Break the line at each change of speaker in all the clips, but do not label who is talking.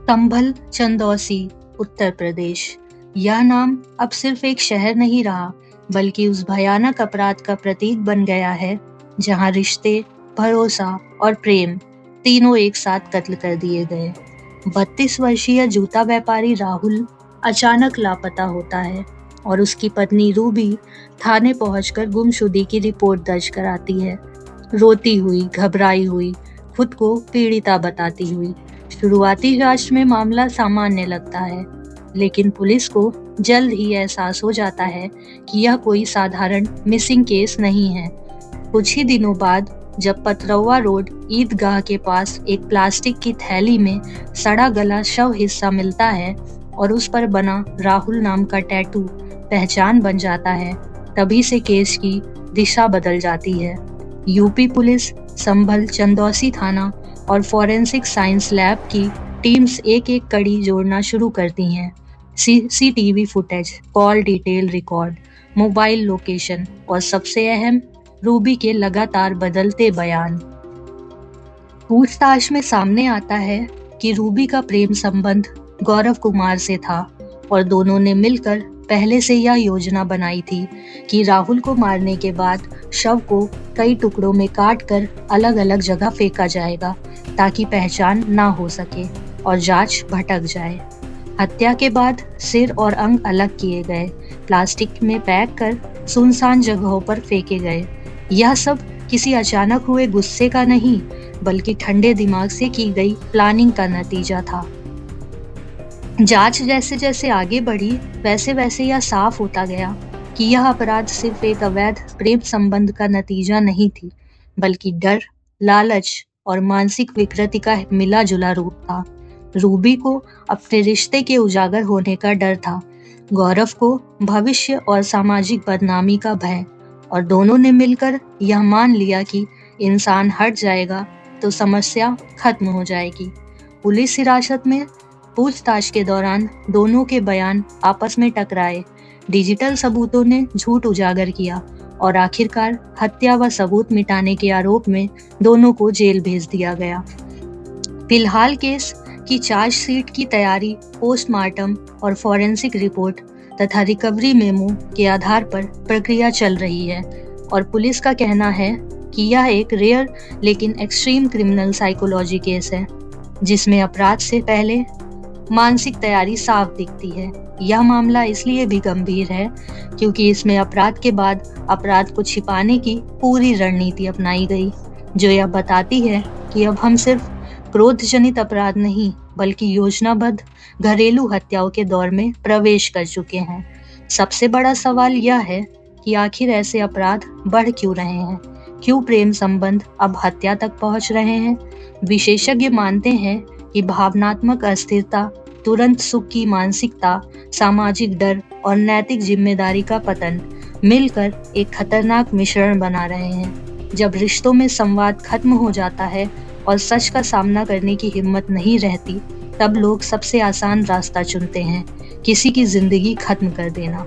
संभल चंदौसी, उत्तर प्रदेश। यह नाम अब सिर्फ एक शहर नहीं रहा, बल्कि उस भयानक अपराध का प्रतीक बन गया है जहां रिश्ते, भरोसा और प्रेम तीनों एक साथ कत्ल कर दिए गए। 32 वर्षीय जूता व्यापारी राहुल अचानक लापता होता है और उसकी पत्नी रूबी थाने पहुंचकर गुमशुदगी की रिपोर्ट दर्ज कराती है। रोती हुई, घबराई हुई, खुद को पीड़िता बताती हुई। शुरुआती जांच में मामला सामान्य लगता है, लेकिन पुलिस को जल्द ही एहसास हो जाता है कि यह कोई साधारण मिसिंग केस नहीं है। कुछ ही दिनों बाद जब पतरौआ रोड ईदगाह के पास एक प्लास्टिक की थैली में सड़ा गला शव हिस्सा मिलता है और उस पर बना राहुल नाम का टैटू पहचान बन जाता है, तभी से केस की दिशा बदल जाती है। यूपी पुलिस, संभल चंदौसी थाना और फॉरेंसिक साइंस लैब की टीम्स एक एक कड़ी जोड़ना शुरू करती हैं। CCTV footage, call detail record, mobile location और सबसे अहम, रूबी के लगातार बदलते बयान। पूछताछ में सामने आता है कि रूबी का प्रेम संबंध गौरव कुमार से था और दोनों ने मिलकर पहले से यह योजना बनाई थी कि राहुल को मारने के बाद शव को कई टुकड़ों में काटकर अलग अलग जगह फेंका जाएगा ताकि पहचान ना हो सके और जांच भटक जाए। हत्या के बाद सिर और अंग अलग किए गए, प्लास्टिक में पैक कर सुनसान जगहों पर फेंके गए। यह सब किसी अचानक हुए गुस्से का नहीं, बल्कि ठंडे दिमाग से की गई प्लानिंग का नतीजा था। जांच जैसे जैसे आगे बढ़ी, वैसे वैसे यह साफ होता गया कि यह अपराध सिर्फ एक अवैध प्रेम संबंध का नतीजा नहीं थी, बल्कि डर, लालच और मानसिक विकृति का मिला जुला रूप था। रूबी को अपने रिश्ते के उजागर होने का डर था, गौरव को भविष्य और सामाजिक बदनामी का भय, और दोनों ने मिलकर यह मान लिया कि इंसान हट जाएगा तो समस्या खत्म हो जाएगी। पुलिस हिरासत में पूछताछ के दौरान दोनों के बयान आपस में टकराए, डिजिटल सबूतों ने झूठ उजागर किया और आखिरकार हत्या व सबूत मिटाने के आरोप में दोनों को जेल भेज दिया गया। फिलहाल केस की चार्जशीट की तैयारी, पोस्टमार्टम और फॉरेंसिक रिपोर्ट तथा रिकवरी मेमो के आधार पर प्रक्रिया चल रही है और पुलिस का कहना है कि यह एक रेयर लेकिन एक्सट्रीम क्रिमिनल साइकोलॉजी केस है, जिसमें अपराध से पहले मानसिक तैयारी साफ दिखती है। यह मामला इसलिए भी गंभीर है क्योंकि इसमें अपराध के बाद अपराध को छिपाने की पूरी रणनीति अपनाई गई, जो यह बताती है कि अब हम सिर्फ क्रोध जनित अपराध नहीं, बल्कि योजनाबद्ध घरेलू हत्याओं के दौर में प्रवेश कर चुके हैं। सबसे बड़ा सवाल यह है कि आखिर ऐसे अपराध बढ़ क्यों रहे हैं, क्यों प्रेम संबंध अब हत्या तक पहुंच रहे हैं। विशेषज्ञ मानते हैं कि भावनात्मक अस्थिरता, तुरंत सुख की मानसिकता, सामाजिक डर और नैतिक जिम्मेदारी का पतन मिलकर एक खतरनाक मिश्रण बना रहे हैं। जब रिश्तों में संवाद खत्म हो जाता है और सच का सामना करने की हिम्मत नहीं रहती, तब लोग सबसे आसान रास्ता चुनते हैं, किसी की जिंदगी खत्म कर देना।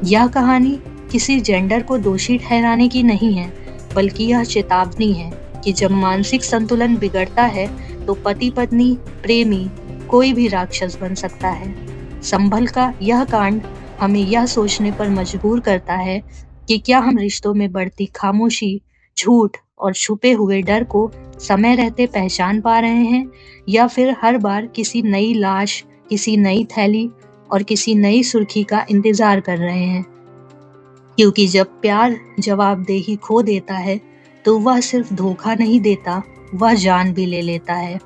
यह कहानी किसी जेंडर को दोषी ठहराने की नहीं है, बल्कि यह चेतावनी है कि जब मानसिक संतुलन बिगड़ता है तो पति पत्नी, प्रेमी, कोई भी राक्षस बन सकता है। संभल का यह कांड हमें यह सोचने पर मजबूर करता है कि क्या हम रिश्तों में बढ़ती खामोशी, झूठ और छुपे हुए डर को समय रहते पहचान पा रहे हैं, या फिर हर बार किसी नई लाश, किसी नई थैली और किसी नई सुर्खी का इंतजार कर रहे हैं। क्योंकि जब प्यार जवाबदेही खो देता है तो वह सिर्फ धोखा नहीं देता, वह जान भी ले लेता है।